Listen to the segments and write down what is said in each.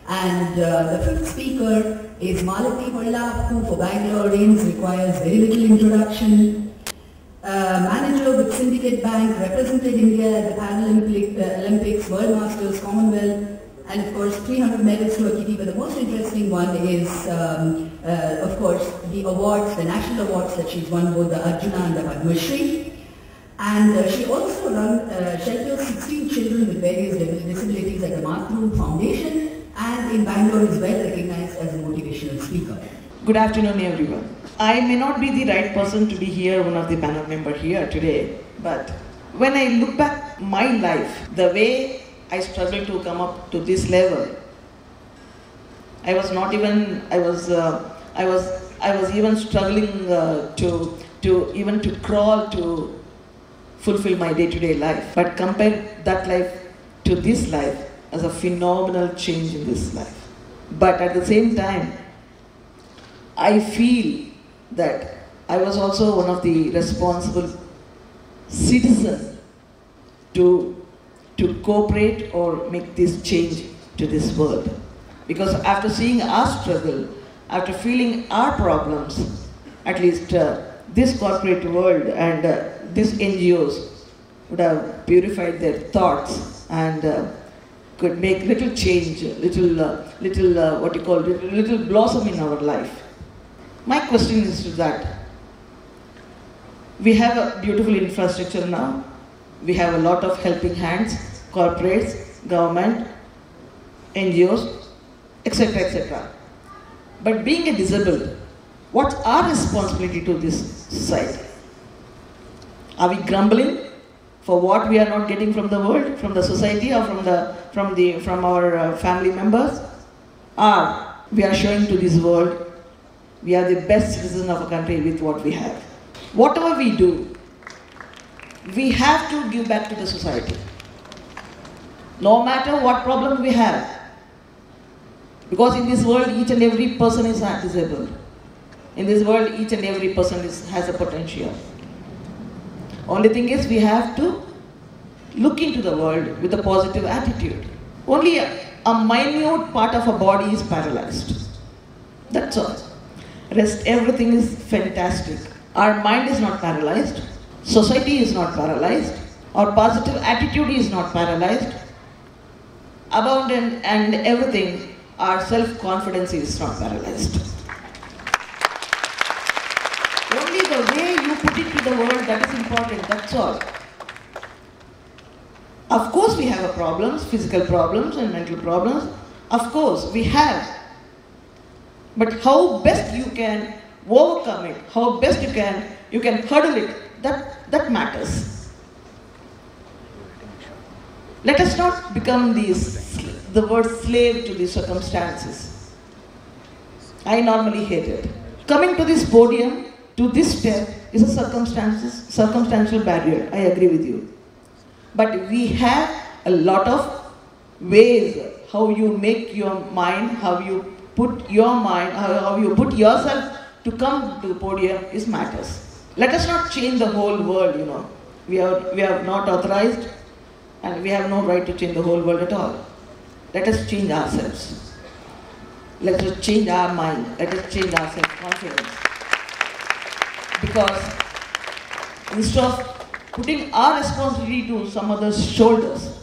And the fifth speaker is Malathi Holla, who for Bangaloreans requires very little introduction. Manager with Syndicate Bank, represented India at the Paralympic, Olympics, World Masters, Commonwealth, and of course 300 medals to a kitty. But the most interesting one is, of course, the awards, the national awards that she's won, both the Arjuna and the Padma Shri. And she also shelters 16 children with various disabilities at the Matru Foundation, and in Bangalore is well recognized as a motivational speaker. Good afternoon, everyone. I may not be the right person to be here, one of the panel members here today, but when I look back my life, the way I struggled to come up to this level, I was even struggling to crawl to fulfill my day-to-day life. But compare that life to this life as a phenomenal change in this life. But at the same time, I feel that I was also one of the responsible citizens to cooperate or make this change to this world. Because after seeing our struggle, after feeling our problems, at least this corporate world and these NGOs would have purified their thoughts and could make little change, little blossom in our life. My question is to that. We have a beautiful infrastructure now. We have a lot of helping hands, corporates, government, NGOs, etc., etc. But being a disabled, what's our responsibility to this society? Are we grumbling for what we are not getting from the world, from the society, or from our family members? Or we are showing to this world we are the best citizens of a country with what we have. Whatever we do, we have to give back to the society. No matter what problem we have. Because in this world, each and every person is not disabled. In this world, each and every person has a potential. Only thing is, we have to look into the world with a positive attitude. Only a minute part of our body is paralyzed. That's all. Rest, everything is fantastic. Our mind is not paralyzed. Society is not paralyzed. Our positive attitude is not paralyzed. Abundant and everything, our self-confidence is not paralyzed. Only the way you put it to the world, that is important, that's all. Of course we have problems, physical problems and mental problems. Of course we have. But how best you can overcome it, how best you can hurdle it, that matters. Let us not become the word slave to these circumstances. I normally hate it. Coming to this podium, to this step, is a circumstantial barrier. I agree with you. But we have a lot of ways how you make your mind, how you put your mind, how you put yourself to come to the podium is matters. Let us not change the whole world, you know. We are not authorized and we have no right to change the whole world at all. Let us change ourselves. Let us change our mind. Let us change our self-confidence. Because instead of putting our responsibility to some other's shoulders,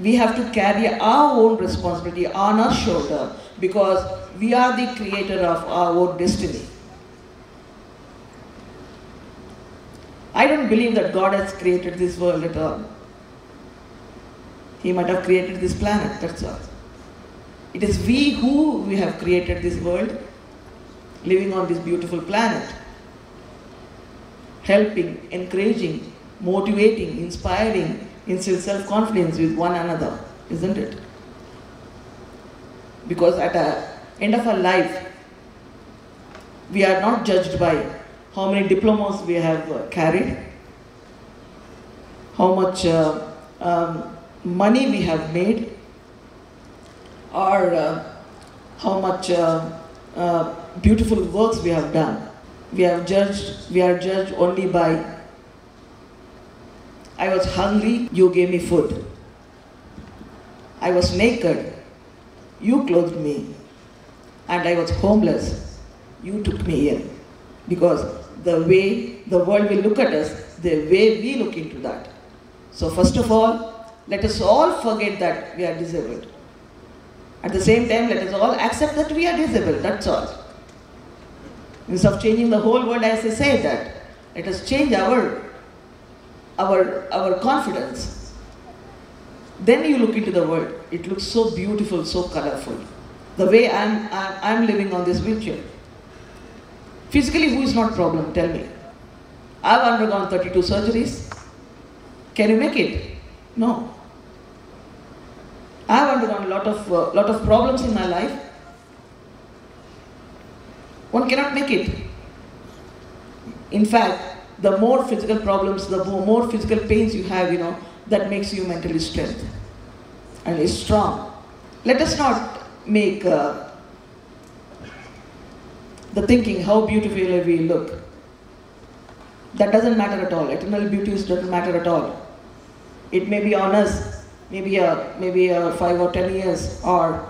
we have to carry our own responsibility on our shoulder because we are the creator of our own destiny. I don't believe that God has created this world at all. He might have created this planet, that's all. It is we who have created this world, living on this beautiful planet, helping, encouraging, motivating, inspiring, instill self-confidence with one another, isn't it? Because at the end of our life, we are not judged by how many diplomas we have carried, how much money we have made, or how much beautiful works we have done. We are judged only by, I was hungry, you gave me food. I was naked, you clothed me. And I was homeless, you took me in. Because the way the world will look at us, the way we look into that. So first of all, let us all forget that we are disabled. At the same time, let us all accept that we are disabled, that's all. Instead of changing the whole world, as I say that, let us change our confidence. Then you look into the world, it looks so beautiful, so colorful. The way I'm living on this wheelchair. Physically, who is not a problem? Tell me. I've undergone 32 surgeries. Can you make it? No. I've undergone a lot of problems in my life. One cannot make it. In fact, the more physical problems, the more physical pains you have, that makes you mentally strength and strong. Let us not make the thinking how beautifully we look. That doesn't matter at all. Eternal beauty doesn't matter at all. It may be on us, maybe 5 or 10 years, or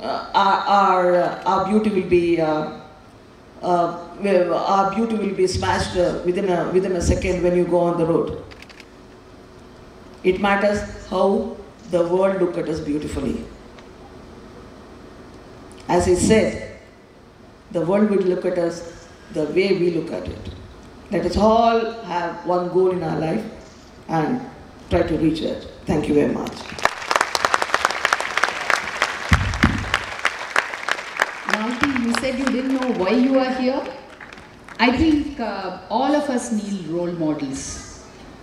our beauty will be smashed within a second when you go on the road. It matters how the world look at us beautifully. As I said, the world will look at us the way we look at it. Let us all have one goal in our life and try to reach it. Thank you very much. Malathi, you said you didn't know why you are here. I think all of us need role models.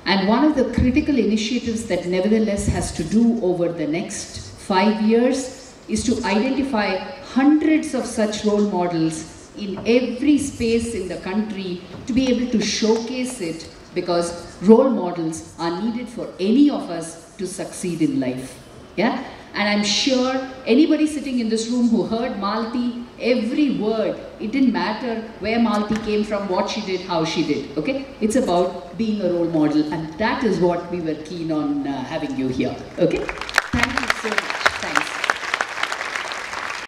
And one of the critical initiatives that Nevertheless has to do over the next 5 years is to identify hundreds of such role models in every space in the country to be able to showcase it, because role models are needed for any of us to succeed in life. Yeah? And I'm sure anybody sitting in this room who heard Malathi, every word, it didn't matter where Malathi came from, what she did, how she did, okay? It's about being a role model, and that is what we were keen on having you here, okay?